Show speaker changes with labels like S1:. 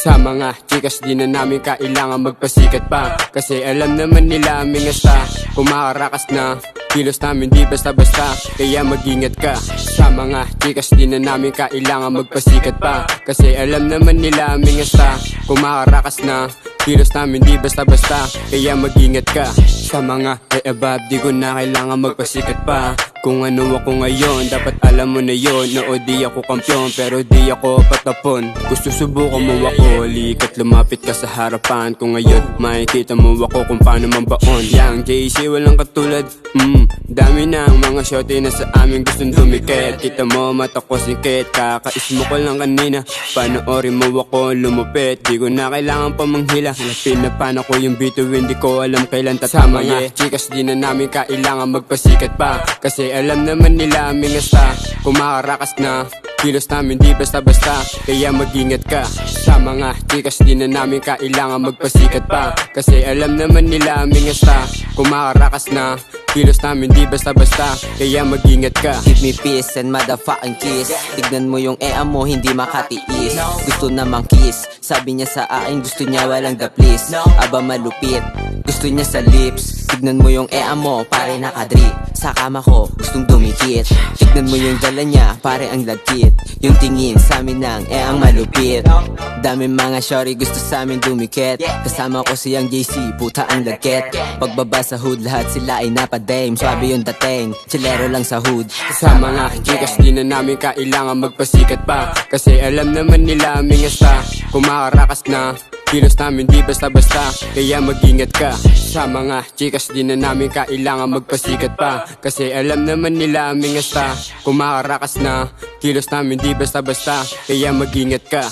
S1: Sa mga chikas di na namin kailangan magpasikat pa, kasi alam naman nila aming asta. Kumakarakas na kilos namin di basta-basta, kaya mag-ingat ka. Sa mga chikas di na namin kailangan magpasikat pa, kasi alam naman nila aming asta. Kumakarakas na kilos namin di basta-basta, kaya mag-ingat ka. Sa mga above di ko na kailangan magpasikat pa. Kung ano ako ngayon, dapat alam mo na yon. Oo, di ako kampyon, pero di ako patapon. Gusto subukan mo ako, likat lumapit ka sa harapan. Kung ngayon, makikita mo ako kung paano mambaon. Yang JC walang katulad, dami na ang mga shorty na sa amin gustong dumikit. Kita mo mata ko singkit, kakaismo ko lang kanina. Panoorin mo ako lumupit, di ko na kailangan pa manghila. Pinapan ako yung bituin, di ko alam kailan tatama. Mga chikas di na namin kailangan magpasikat pa, kasi alam naman nila aming asta. Kumakarakas na kilos namin di basta-basta, kaya mag-ingat ka. Sa mga chikas di na namin kailangan magpasikat pa, kasi alam naman nila aming asta. Kumakarakas na kilos namin di basta-basta, kaya mag-ingat ka.
S2: Give me peace and motherfucking kiss. Tignan mo yung ea mo, hindi makatiis. Gusto namang kiss, sabi niya sa akin gusto niya walang the please. Aba malupit, gusto niya sa lips. Tignan mo yung ea mo, pare nakadrip. Sa kama ko, gustong dumikit. Tignan mo yung dala niya, pare ang lagkit. Yung tingin sa amin ng eang malupit. Dami mga shorty gusto sa amin dumikit. Kasama ko siyang JC, puta ang lagkit. Pagbaba sa hood, lahat sila ay napadame. Swabe yung dating, chilero lang sa hood.
S1: Sa mga chikas di na namin kailangan magpasikat pa, kasi alam naman nila aming asta. Kumakarakas na kilos namin di basta-basta, kaya mag-ingat ka. Sa mga chikas di na namin kailangan magpasikat pa, kasi alam naman nila aming asta. Kumakarakas na kilos namin di basta-basta, kaya mag-ingat ka.